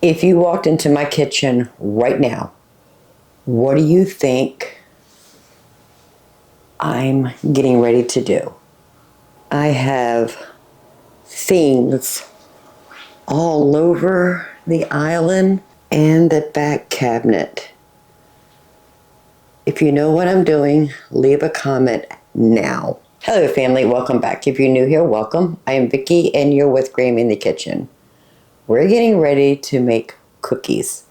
If you walked into my kitchen right now, what do you think I'm getting ready to do? I have things all over the island and the back cabinet. If you know what I'm doing, leave a comment now. Hello family, welcome back. If you're new here, welcome. I am Vicki and you're with Grammy in the Kitchen. We're getting ready to make cookies.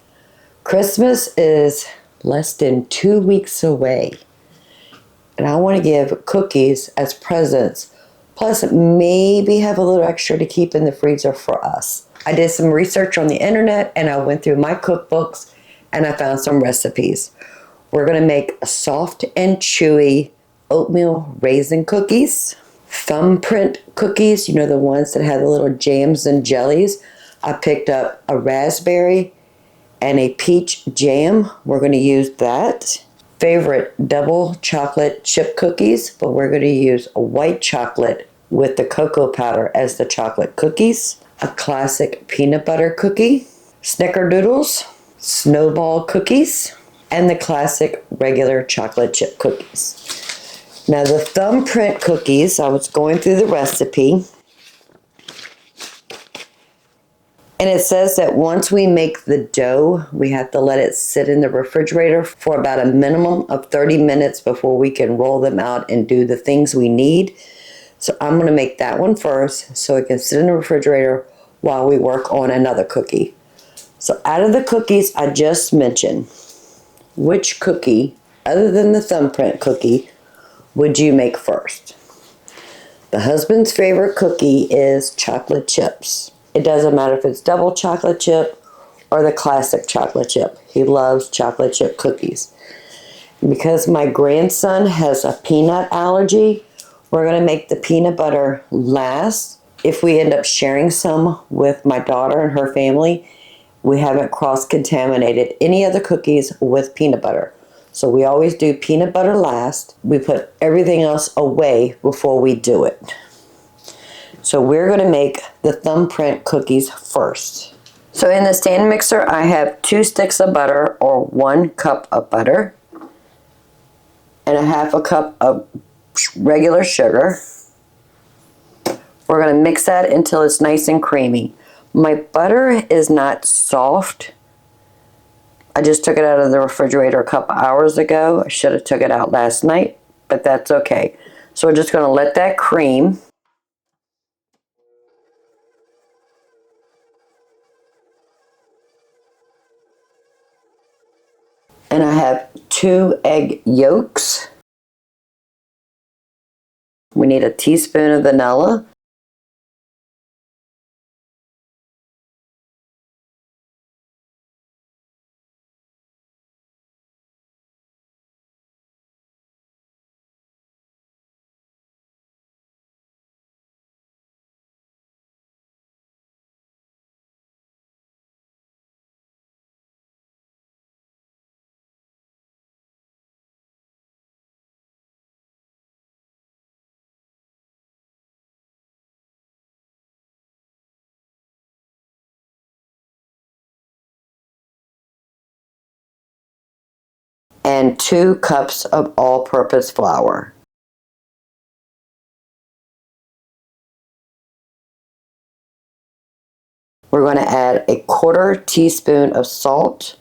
Christmas is less than 2 weeks away. And I want to give cookies as presents. Plus maybe have a little extra to keep in the freezer for us. I did some research on the internet and I went through my cookbooks and I found some recipes. We're going to make soft and chewy oatmeal raisin cookies. Thumbprint cookies, you know, the ones that have the little jams and jellies. I picked up a raspberry and a peach jam. We're going to use that. Favorite double chocolate chip cookies, but we're going to use a white chocolate with the cocoa powder as the chocolate cookies. A classic peanut butter cookie. Snickerdoodles, Snowball cookies, and the classic regular chocolate chip cookies. Now the Thumbprint cookies, I was going through the recipe. And it says that once we make the dough, we have to let it sit in the refrigerator for about a minimum of 30 minutes before we can roll them out and do the things we need. So I'm going to make that one first so it can sit in the refrigerator while we work on another cookie. So out of the cookies I just mentioned, which cookie, other than the Thumbprint cookie, would you make first? The husband's favorite cookie is chocolate chips. It doesn't matter if it's double chocolate chip or the classic chocolate chip. He loves chocolate chip cookies. Because my grandson has a peanut allergy, we're going to make the peanut butter last. If we end up sharing some with my daughter and her family, we haven't cross-contaminated any of the cookies with peanut butter. So we always do peanut butter last. We put everything else away before we do it. So we're going to make the Thumbprint cookies first. So in the stand mixer, I have 2 sticks of butter or 1 cup of butter and a half a cup of regular sugar. We're going to mix that until it's nice and creamy. My butter is not soft. I just took it out of the refrigerator a couple hours ago. I should have took it out last night, but that's okay. So we're just going to let that cream. And I have 2 egg yolks. We need a teaspoon of vanilla. And 2 cups of all-purpose flour. We're going to add a 1/4 teaspoon of salt.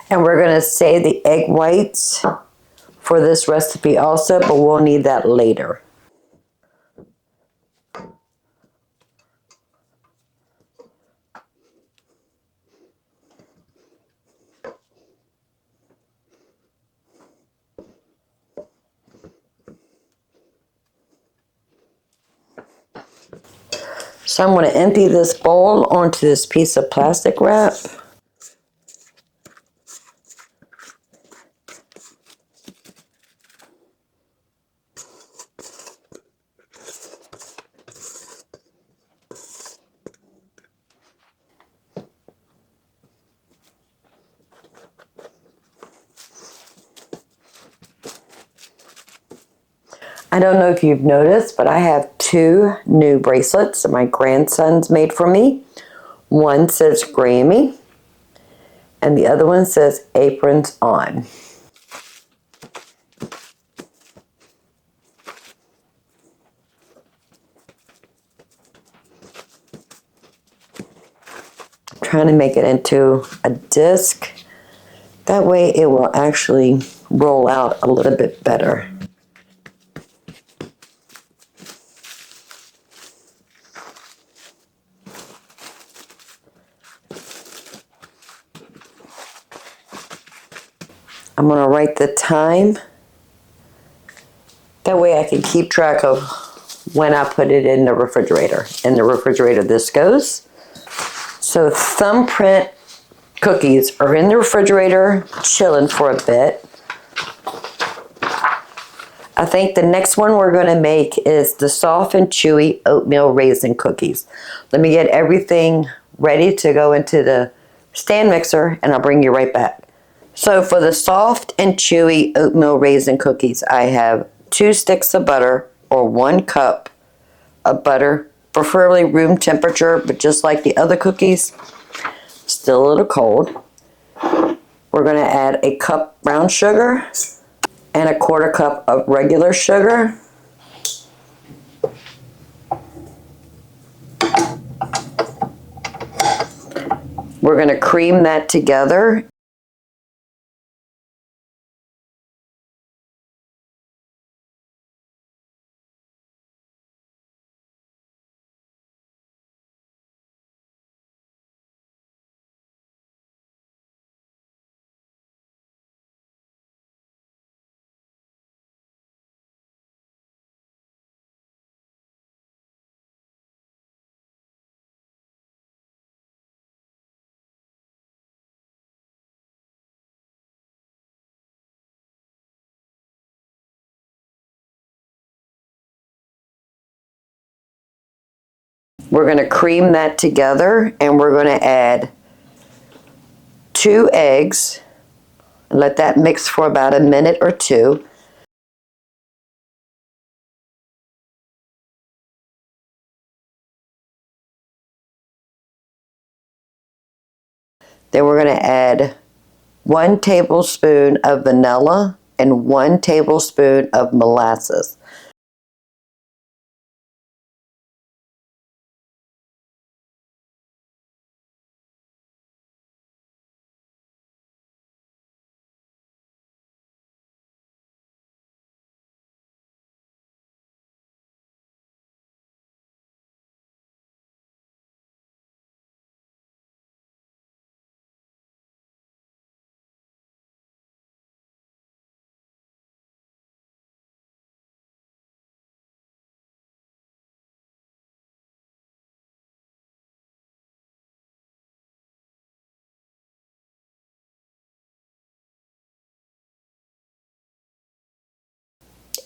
And we're going to save the egg whites for this recipe also, but we'll need that later. So I'm going to empty this bowl onto this piece of plastic wrap. I don't know if you've noticed, but I have 2 new bracelets that my grandson's made for me. One says Grammy, and the other one says Aprons On. I'm trying to make it into a disc. That way it will actually roll out a little bit better. I'm going to write the time. That way I can keep track of when I put it in the refrigerator. In the refrigerator this goes. So Thumbprint Cookies are in the refrigerator chilling for a bit. I think the next one we're going to make is the soft and chewy oatmeal raisin cookies. Let me get everything ready to go into the stand mixer and I'll bring you right back. So for the soft and chewy oatmeal raisin cookies, I have 2 sticks of butter or 1 cup of butter, preferably room temperature, but just like the other cookies, still a little cold. We're going to add a cup brown sugar and a 1/4 cup of regular sugar. We're going to cream that together. We're going to cream that together and we're going to add 2 eggs and let that mix for about a minute or 2. Then we're going to add 1 tablespoon of vanilla and 1 tablespoon of molasses.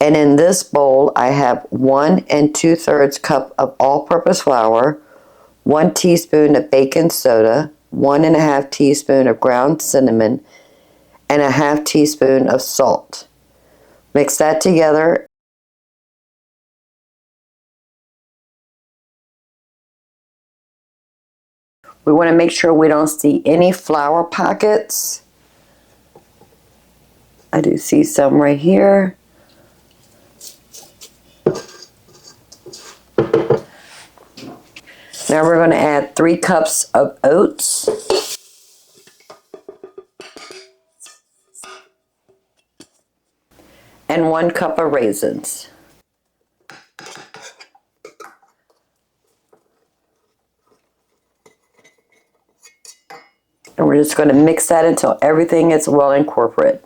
And in this bowl, I have 1 2/3 cup of all-purpose flour, 1 teaspoon of baking soda, 1 1/2 teaspoon of ground cinnamon, and 1/2 teaspoon of salt. Mix that together. We want to make sure we don't see any flour pockets. I do see some right here. Now we're going to add 3 cups of oats. And 1 cup of raisins. And we're just going to mix that until everything is well incorporated.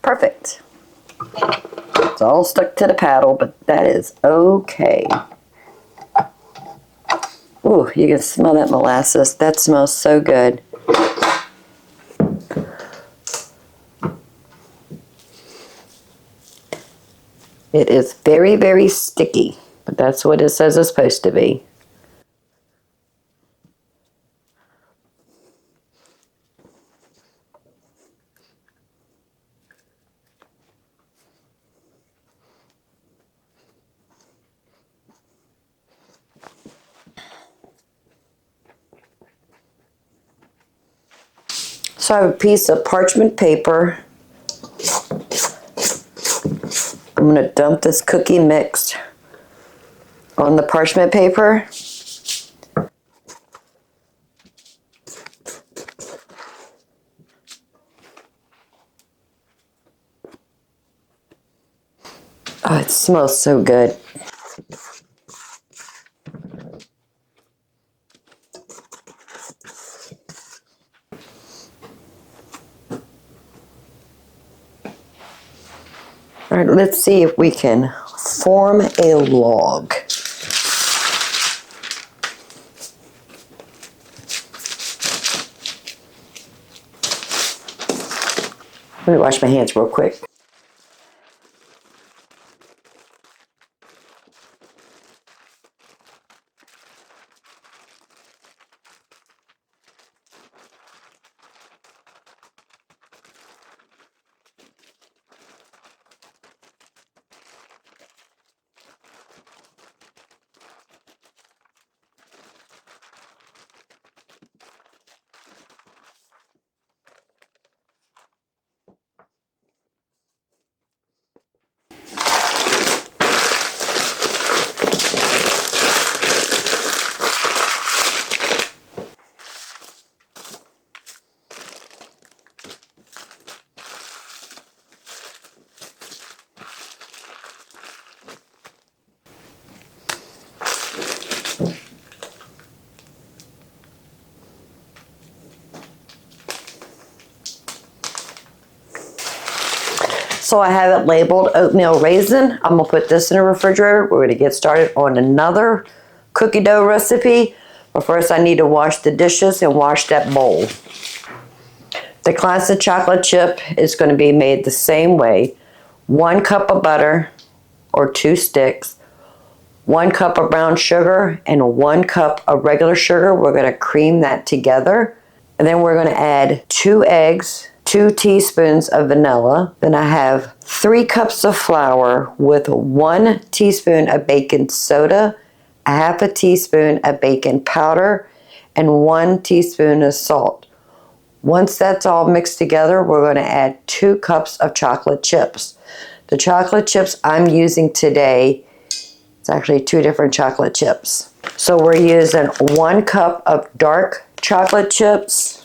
Perfect. It's all stuck to the paddle, but that is okay. Ooh, you can smell that molasses. That smells so good. It is very, very sticky, but that's what it says it's supposed to be. So I have a piece of parchment paper. I'm going to dump this cookie mix on the parchment paper. Oh, it smells so good. All right, let's see if we can form a log. Let me wash my hands real quick. So I have it labeled Oatmeal Raisin. I'm going to put this in the refrigerator. We're going to get started on another cookie dough recipe. But first I need to wash the dishes and wash that bowl. The classic chocolate chip is going to be made the same way. 1 cup of butter or 2 sticks, 1 cup of brown sugar, and 1 cup of regular sugar. We're going to cream that together. And then we're going to add 2 eggs, 2 teaspoons of vanilla. Then I have 3 cups of flour with 1 teaspoon of baking soda, a half a teaspoon of baking powder, and 1 teaspoon of salt. Once that's all mixed together, we're going to add 2 cups of chocolate chips. The chocolate chips I'm using today, it's actually 2 different chocolate chips. So we're using 1 cup of dark chocolate chips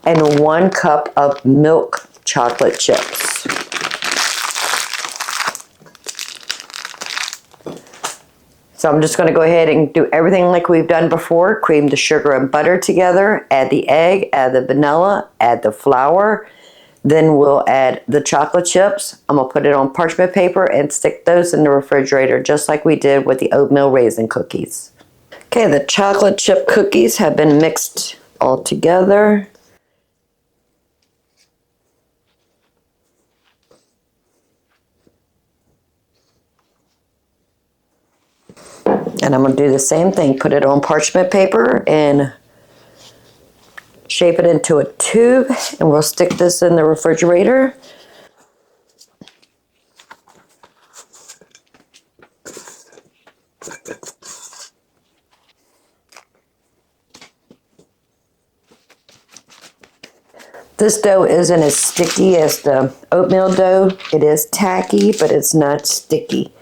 and 1 cup of milk chocolate chips. So I'm just going to go ahead and do everything like we've done before. Cream the sugar and butter together, add the egg, add the vanilla, add the flour. Then we'll add the chocolate chips. I'm going to put it on parchment paper and stick those in the refrigerator just like we did with the oatmeal raisin cookies. Okay, the chocolate chip cookies have been mixed all together. And I'm going to do the same thing. Put it on parchment paper and shape it into a tube. And we'll stick this in the refrigerator. This dough isn't as sticky as the oatmeal dough. It is tacky, but it's not sticky.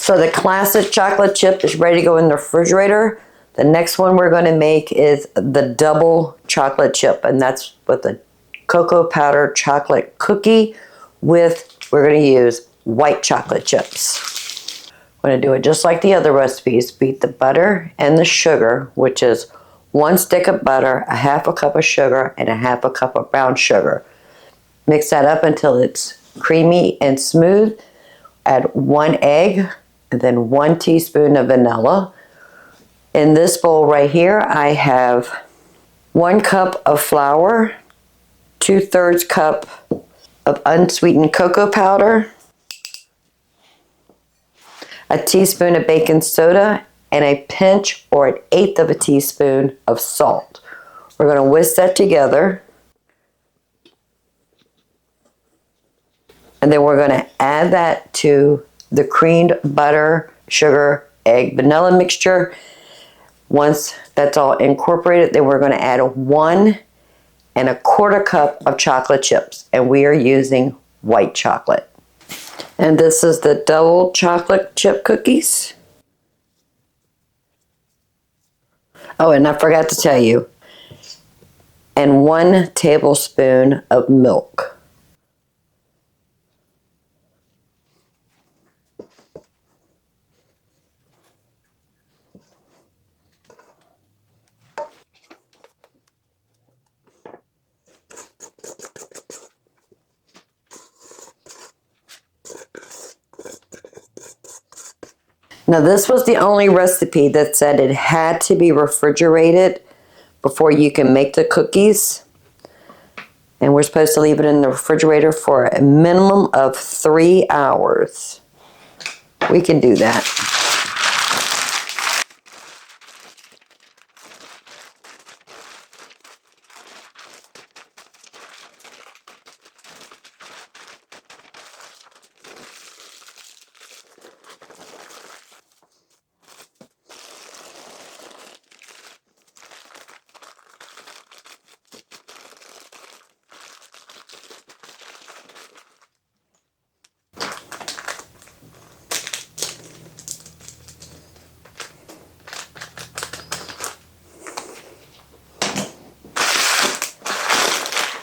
So the classic chocolate chip is ready to go in the refrigerator. The next one we're going to make is the double chocolate chip, and that's with a cocoa powder chocolate cookie with, we're going to use white chocolate chips. I'm going to do it just like the other recipes. Beat the butter and the sugar, which is 1 stick of butter, a half a cup of sugar, and a half a cup of brown sugar. Mix that up until it's creamy and smooth. Add 1 egg and then 1 teaspoon of vanilla. In this bowl right here, I have 1 cup of flour, 2/3 cup of unsweetened cocoa powder, a teaspoon of baking soda, and a pinch or 1/8 of a teaspoon of salt. We're going to whisk that together. And then we're going to add that to the creamed butter, sugar, egg, vanilla mixture. Once that's all incorporated, then we're going to add 1 1/4 cup of chocolate chips. And we are using white chocolate. And this is the double chocolate chip cookies. Oh, and I forgot to tell you. And 1 tablespoon of milk. Now this was the only recipe that said it had to be refrigerated before you can make the cookies. And we're supposed to leave it in the refrigerator for a minimum of 3 hours. We can do that.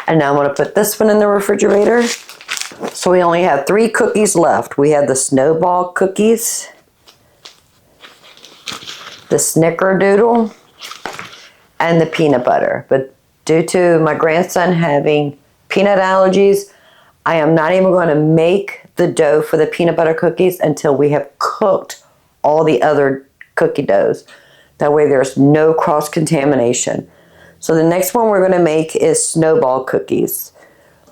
And now I'm going to put this one in the refrigerator. So we only have 3 cookies left. We have the Snowball cookies, the Snickerdoodle, and the peanut butter. But due to my grandson having peanut allergies, I am not even going to make the dough for the peanut butter cookies until we have cooked all the other cookie doughs. That way there's no cross-contamination. So the next one we're going to make is Snowball cookies.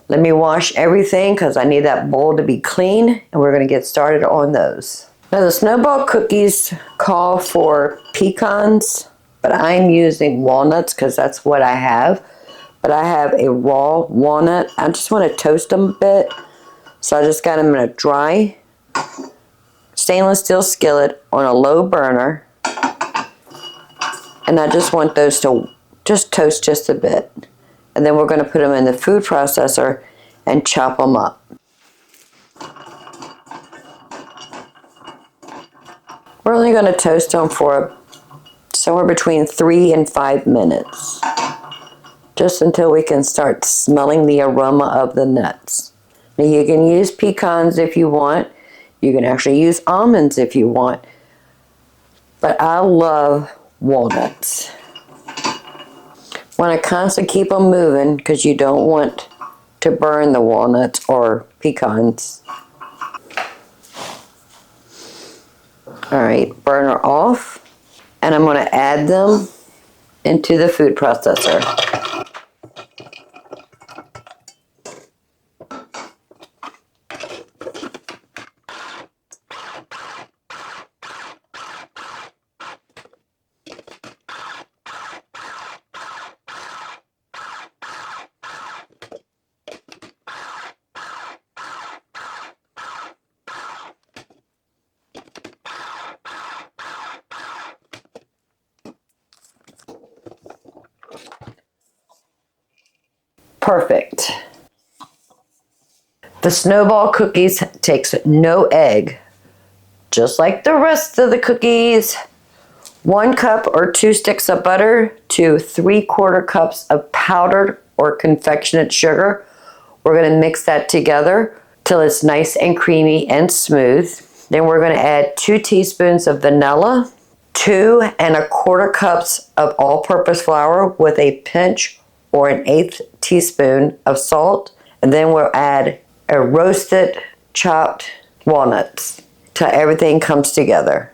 Let me wash everything because I need that bowl to be clean, and we're going to get started on those. Now the Snowball cookies call for pecans, but I'm using walnuts because that's what I have. But I have a raw walnut. I just want to toast them a bit. So I just got them in a dry stainless steel skillet on a low burner. And I just want those to just toast just a bit. And then we're going to put them in the food processor and chop them up. We're only going to toast them for somewhere between 3 and 5 minutes. Just until we can start smelling the aroma of the nuts. Now you can use pecans if you want. You can actually use almonds if you want. But I love walnuts. Want to constantly keep them moving because you don't want to burn the walnuts or pecans. Alright, burner off. And I'm going to add them into the food processor. Perfect. The Snowball cookies takes no egg, just like the rest of the cookies. 1 cup or 2 sticks of butter to 3/4 cups of powdered or confectionate sugar. We're going to mix that together till it's nice and creamy and smooth. Then we're going to add 2 teaspoons of vanilla, 2¼ cups of all-purpose flour with a pinch or 1/8 teaspoon of salt. And then we'll add a roasted chopped walnuts till everything comes together.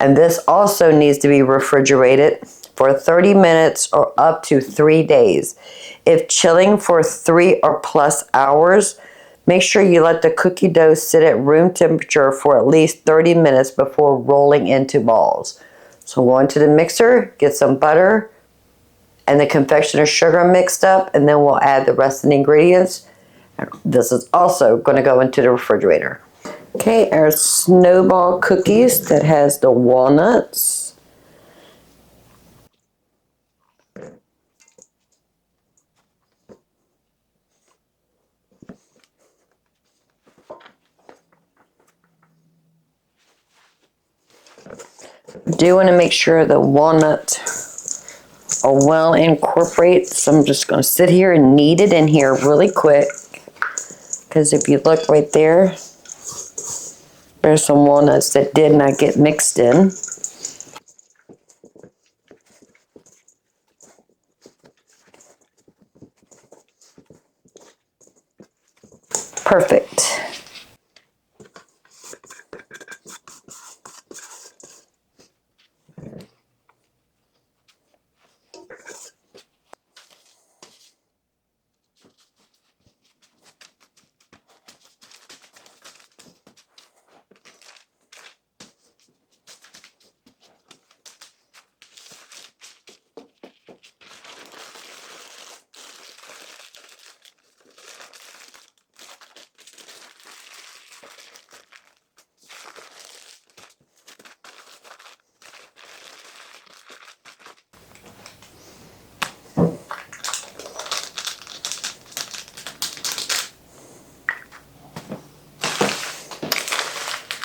And this also needs to be refrigerated for 30 minutes or up to 3 days. If chilling for 3 or plus hours, make sure you let the cookie dough sit at room temperature for at least 30 minutes before rolling into balls. So go into the mixer, get some butter and the confectioner's sugar mixed up, and then we'll add the rest of the ingredients. This is also going to go into the refrigerator. Okay, our Snowball cookies that has the walnuts. Do want to make sure the walnuts are well incorporated, so I'm just going to sit here and knead it in here really quick, because if you look right there, there's some walnuts that did not get mixed in. Perfect.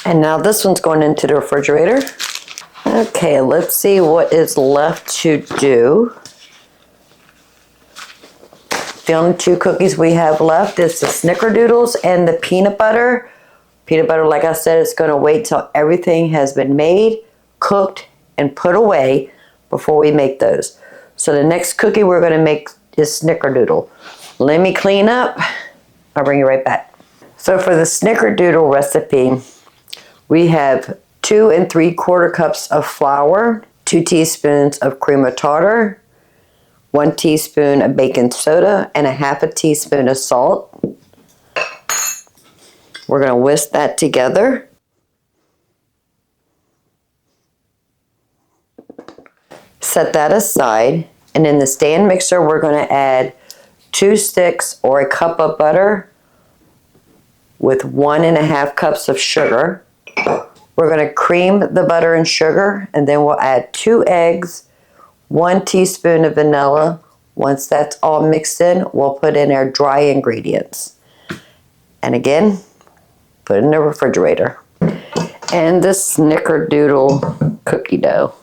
And now this one's going into the refrigerator. Okay, let's see what is left to do. The only 2 cookies we have left is the Snickerdoodles and the peanut butter. Peanut butter, like I said, is going to wait till everything has been made, cooked, and put away before we make those. So the next cookie we're going to make is Snickerdoodle. Let me clean up. I'll bring you right back. So for the Snickerdoodle recipe, we have 2 3/4 cups of flour, 2 teaspoons of cream of tartar, 1 teaspoon of baking soda, and 1/2 teaspoon of salt. We're going to whisk that together. Set that aside. And in the stand mixer, we're going to add 2 sticks or a cup of butter with 1½ cups of sugar. We're going to cream the butter and sugar, and then we'll add 2 eggs, 1 teaspoon of vanilla. Once that's all mixed in, we'll put in our dry ingredients. And again, put it in the refrigerator. And the Snickerdoodle cookie dough.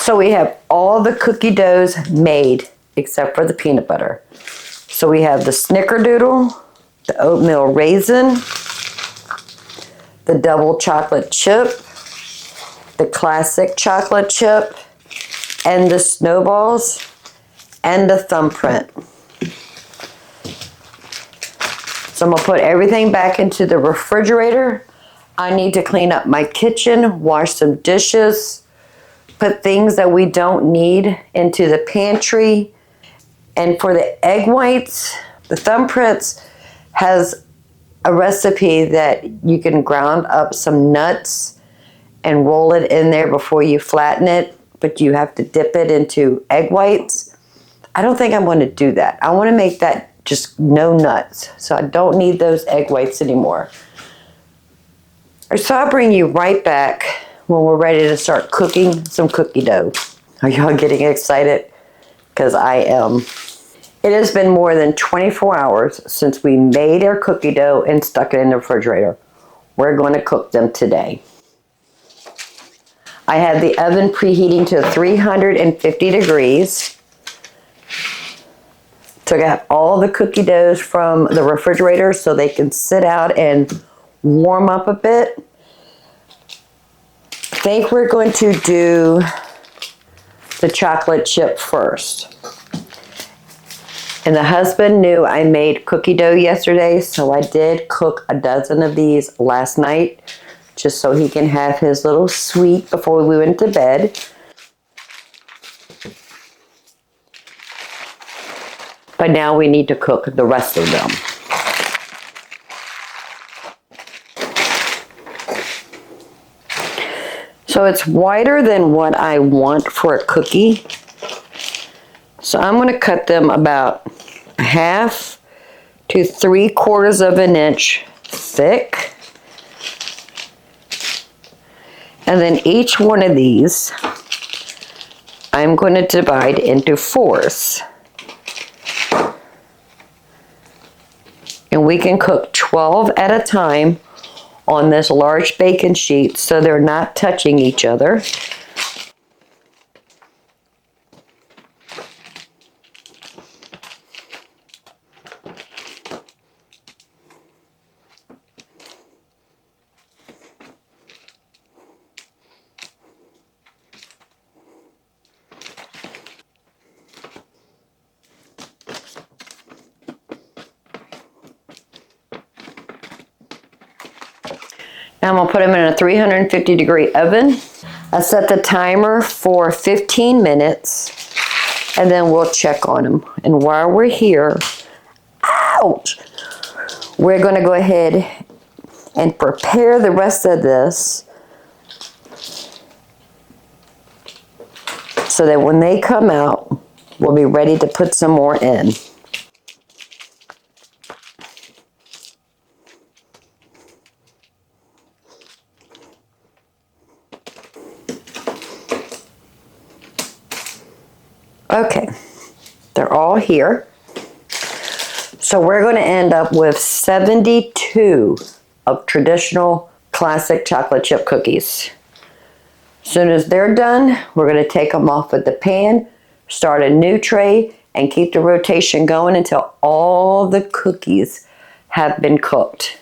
So we have all the cookie doughs made except for the peanut butter. So we have the Snickerdoodle, the Oatmeal Raisin, the double chocolate chip, the classic chocolate chip, and the Snowballs, and the Thumbprint. So I'm gonna put everything back into the refrigerator. I need to clean up my kitchen, wash some dishes, put things that we don't need into the pantry. And for the egg whites, the Thumbprints has a recipe that you can ground up some nuts and roll it in there before you flatten it, but you have to dip it into egg whites. I don't think I'm going to do that. I want to make that just no nuts, so I don't need those egg whites anymore. So I'll bring you right back when we're ready to start cooking some cookie dough. Are y'all getting excited? Because I am. It has been more than 24 hours since we made our cookie dough and stuck it in the refrigerator. We're going to cook them today. I had the oven preheating to 350 degrees. Took out all the cookie doughs from the refrigerator so they can sit out and warm up a bit. I think we're going to do the chocolate chip first. And the husband knew I made cookie dough yesterday, so I did cook a dozen of these last night, just so he can have his little sweet before we went to bed. But now we need to cook the rest of them. So it's wider than what I want for a cookie. So I'm going to cut them about 1/2 to 3/4 of an inch thick. And then each one of these, I'm going to divide into 4s. And we can cook 12 at a time on this large baking sheet so they're not touching each other. Now I'm going to put them in a 350 degree oven. I set the timer for 15 minutes and then we'll check on them. And while we're here, ouch, we're going to go ahead and prepare the rest of this so that when they come out, we'll be ready to put some more in. Okay, they're all here. So we're going to end up with 72 of traditional classic chocolate chip cookies. As soon as they're done, we're going to take them off of the pan, start a new tray, and keep the rotation going until all the cookies have been cooked.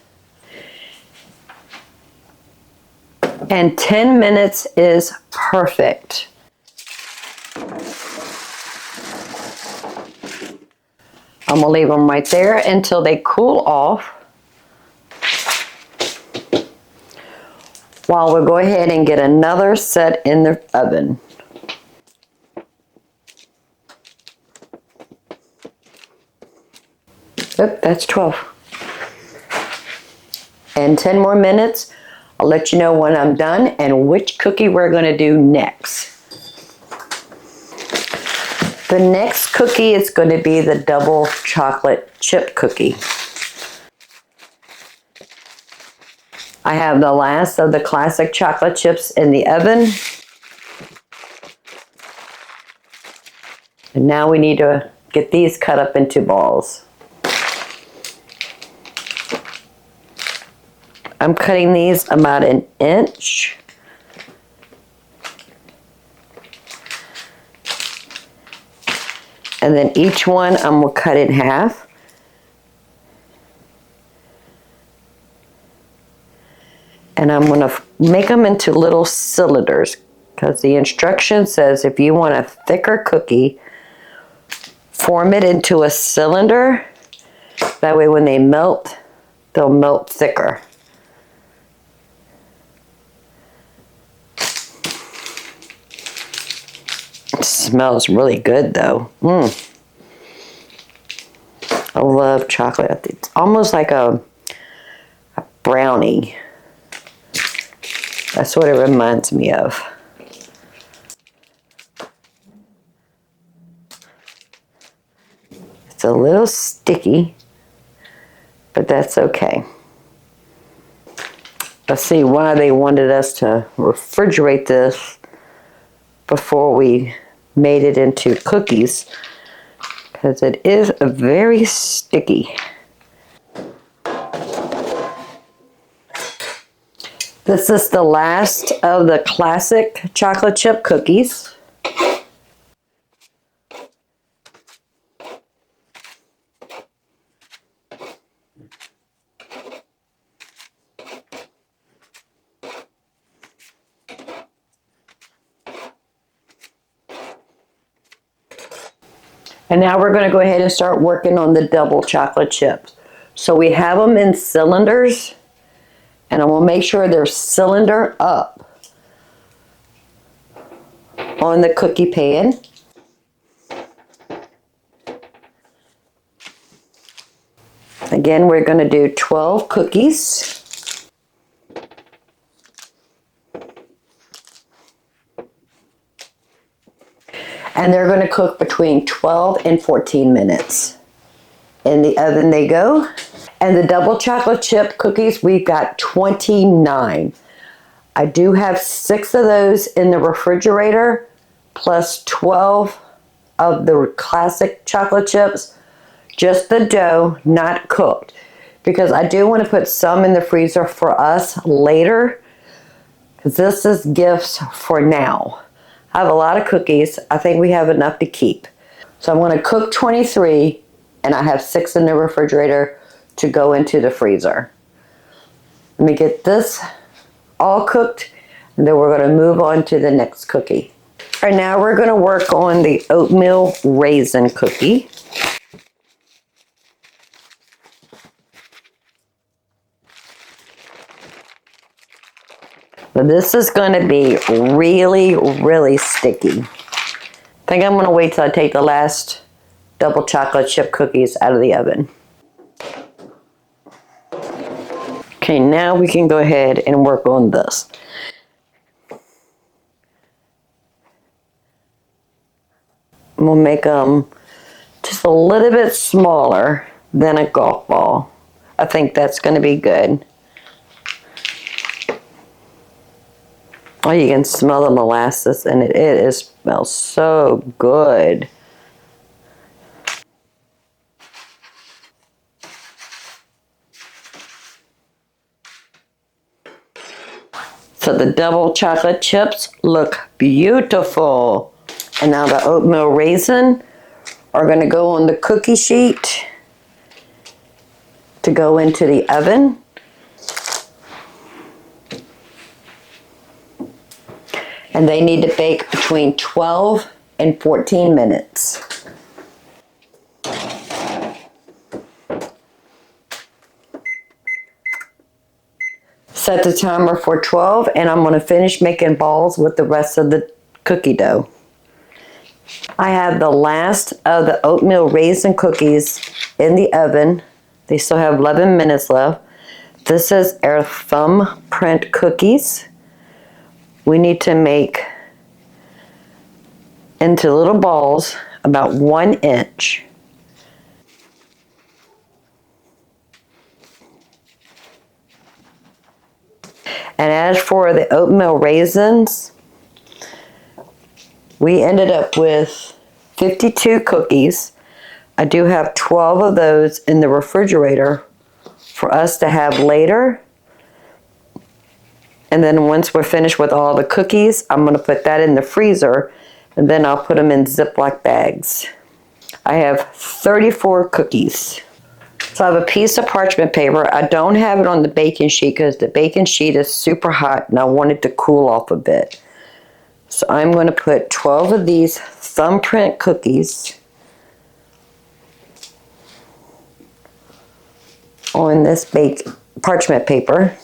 And 10 minutes is perfect. I'm going to leave them right there until they cool off, while we'll go ahead and get another set in the oven. Oop, that's 12. And 10 more minutes. I'll let you know when I'm done and which cookie we're going to do next. The next cookie is going to be the double chocolate chip cookie. I have the last of the classic chocolate chips in the oven. And now we need to get these cut up into balls. I'm cutting these about 1 inch. And then each one I'm going to cut in half. And I'm going to make them into little cylinders, because the instruction says if you want a thicker cookie, form it into a cylinder. That way when they melt, they'll melt thicker. It smells really good though. I love chocolate. It's almost like a brownie. That's what it reminds me of. It's a little sticky, but that's okay. Let's see why they wanted us to refrigerate this before we made it into cookies, because it is very sticky. This is the last of the classic chocolate chip cookies. And now we're going to go ahead and start working on the double chocolate chips. So we have them in cylinders, and I will make sure they're cylinder up on the cookie pan. Again, we're going to do 12 cookies. And they're going to cook between 12 and 14 minutes. In the oven they go. And the double chocolate chip cookies, we've got 29. I do have 6 of those in the refrigerator, plus 12 of the classic chocolate chips. Just the dough, not cooked. Because I do want to put some in the freezer for us later, because this is gifts for now. I have a lot of cookies. I think we have enough to keep. So I'm going to cook 23, and I have 6 in the refrigerator to go into the freezer. Let me get this all cooked, and then we're going to move on to the next cookie. All right, now we're going to work on the oatmeal raisin cookie. But this is going to be really, really sticky. I think I'm going to wait till I take the last double chocolate chip cookies out of the oven. Okay, now we can go ahead and work on this. We'll make them just a little bit smaller than a golf ball. I think that's going to be good. Oh, you can smell the molasses in it. It smells so good. So the double chocolate chips look beautiful. And now the oatmeal raisin are going to go on the cookie sheet to go into the oven. And they need to bake between 12 and 14 minutes. Set the timer for 12, and I'm going to finish making balls with the rest of the cookie dough. I have the last of the oatmeal raisin cookies in the oven. They still have 11 minutes left. This is our Thumbprint Cookies. We need to make into little balls about 1 inch. And as for the oatmeal raisins, we ended up with 52 cookies. I do have 12 of those in the refrigerator for us to have later. And then once we're finished with all the cookies, I'm going to put that in the freezer, and then I'll put them in Ziploc bags. I have 34 cookies. So I have a piece of parchment paper. I don't have it on the baking sheet because the baking sheet is super hot and I want it to cool off a bit. So I'm going to put 12 of these Thumbprint cookies on this parchment paper.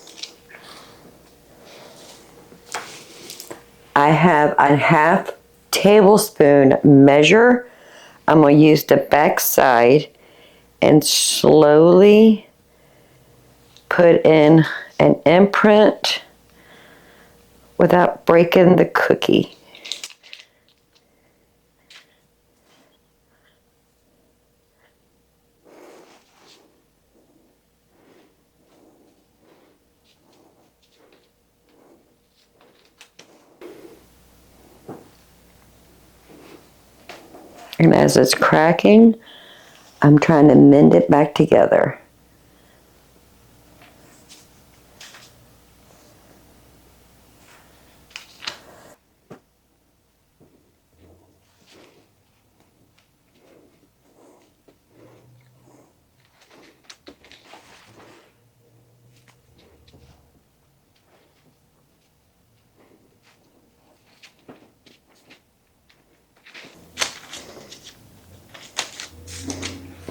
I have a half tablespoon measure. I'm going to use the back side and slowly put in an imprint without breaking the cookie. And as it's cracking, I'm trying to mend it back together.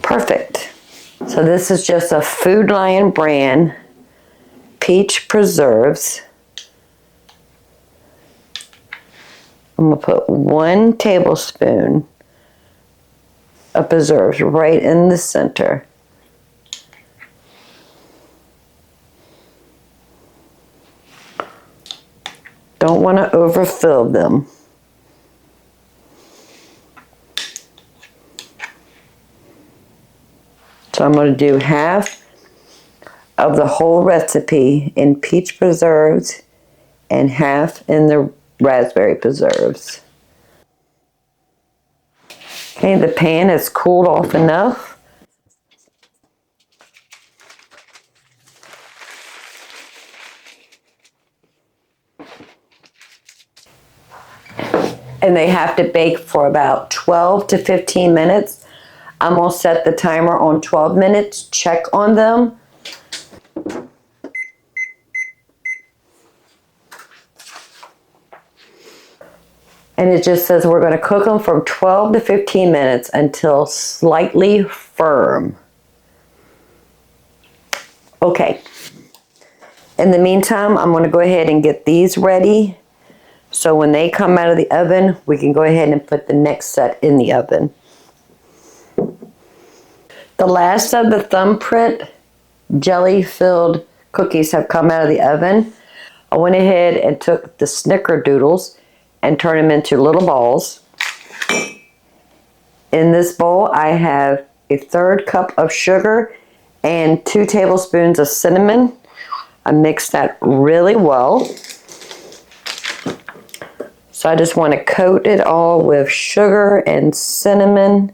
Perfect. So this is just a Food Lion brand peach preserves. I'm going to put 1 tablespoon of preserves right in the center. Don't want to overfill them. So I'm going to do half of the whole recipe in peach preserves and half in the raspberry preserves. Okay, the pan has cooled off enough. And they have to bake for about 12 to 15 minutes. I'm going to set the timer on 12 minutes, check on them. And it just says we're going to cook them from 12 to 15 minutes until slightly firm. Okay. In the meantime, I'm going to go ahead and get these ready. So when they come out of the oven, we can go ahead and put the next set in the oven. The last of the Thumbprint jelly-filled cookies have come out of the oven. I went ahead and took the Snickerdoodles and turned them into little balls. In this bowl, I have a 1/3 cup of sugar and 2 tablespoons of cinnamon. I mixed that really well. So I just want to coat it all with sugar and cinnamon.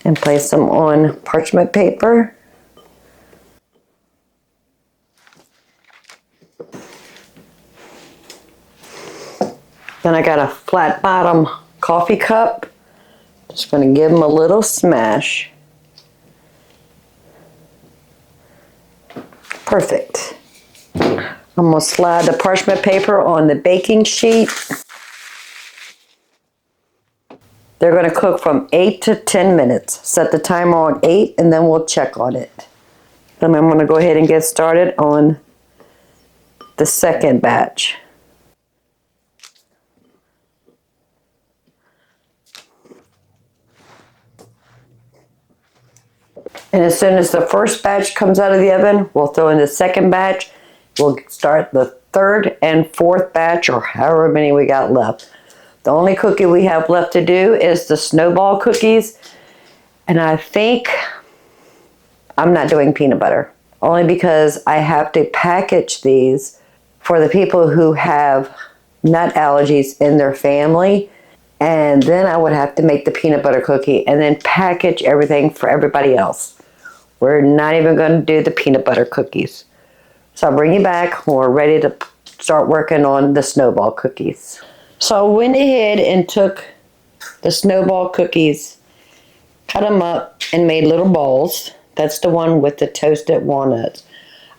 And place them on parchment paper. Then I got a flat bottom coffee cup. Just going to give them a little smash. Perfect. I'm going to slide the parchment paper on the baking sheet. They're going to cook from 8 to 10 minutes. Set the timer on 8 and then we'll check on it. Then I'm going to go ahead and get started on the second batch. And as soon as the first batch comes out of the oven, we'll throw in the second batch. We'll start the 3rd and 4th batch, or however many we got left. The only cookie we have left to do is the Snowball cookies. And I think I'm not doing peanut butter. Only because I have to package these for the people who have nut allergies in their family. And then I would have to make the peanut butter cookie and then package everything for everybody else. We're not even going to do the peanut butter cookies. So I'll bring you back when we're ready to start working on the snowball cookies. So I went ahead and took the snowball cookies, cut them up, and made little balls. That's the one with the toasted walnuts.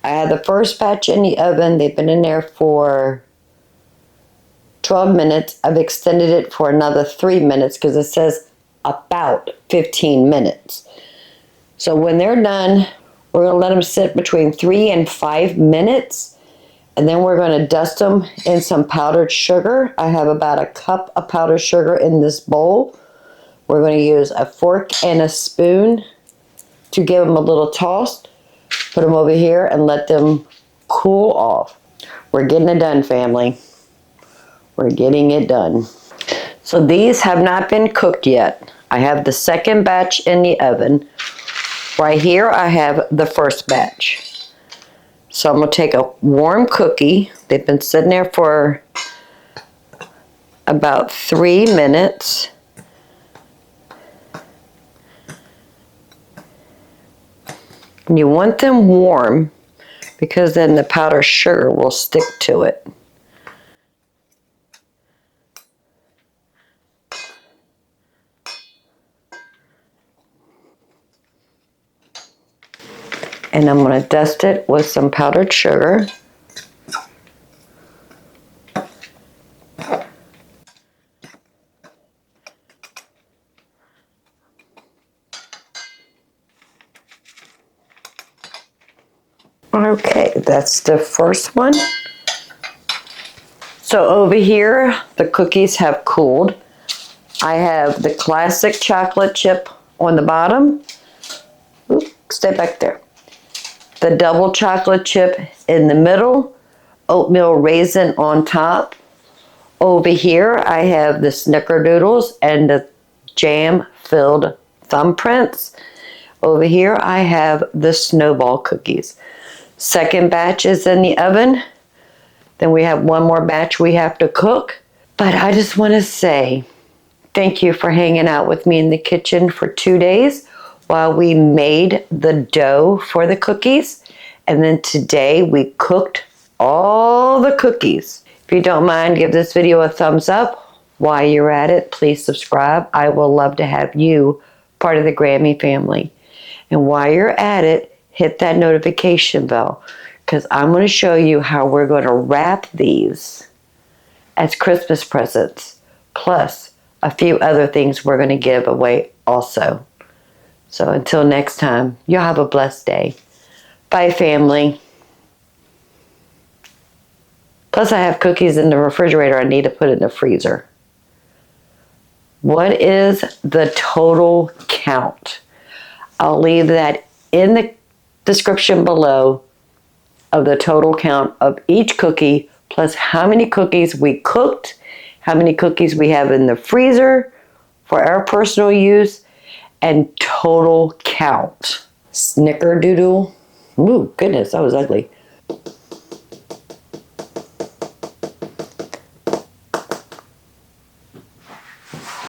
I had the first batch in the oven. They've been in there for 12 minutes. I've extended it for another 3 minutes because it says about 15 minutes. So when they're done, we're going to let them sit between 3 and 5 minutes. And then we're going to dust them in some powdered sugar. I have about a cup of powdered sugar in this bowl. We're going to use a fork and a spoon to give them a little toss. Put them over here and let them cool off. We're getting it done, family. We're getting it done. So these have not been cooked yet. I have the second batch in the oven. Right here I have the first batch. So I'm going to take a warm cookie. They've been sitting there for about 3 minutes. And you want them warm because then the powdered sugar will stick to it. And I'm going to dust it with some powdered sugar. Okay, that's the first one. So over here, the cookies have cooled. I have the classic chocolate chip on the bottom. Oops, stay back there. The double chocolate chip in the middle. Oatmeal raisin on top. Over here, I have the Snickerdoodles and the jam-filled thumbprints. Over here, I have the snowball cookies. Second batch is in the oven. Then we have one more batch we have to cook. But I just want to say thank you for hanging out with me in the kitchen for 2 days while we made the dough for the cookies. And then today we cooked all the cookies. If you don't mind, give this video a thumbs up. While you're at it, please subscribe. I will love to have you part of the Grammy family. And while you're at it, hit that notification bell because I'm going to show you how we're going to wrap these as Christmas presents, plus a few other things we're going to give away also. So until next time, y'all have a blessed day. Bye, family. Plus, I have cookies in the refrigerator I need to put in the freezer. What is the total count? I'll leave that in the description below of the total count of each cookie, plus how many cookies we cooked, how many cookies we have in the freezer for our personal use, and total count. Snickerdoodle. Ooh, goodness, that was ugly.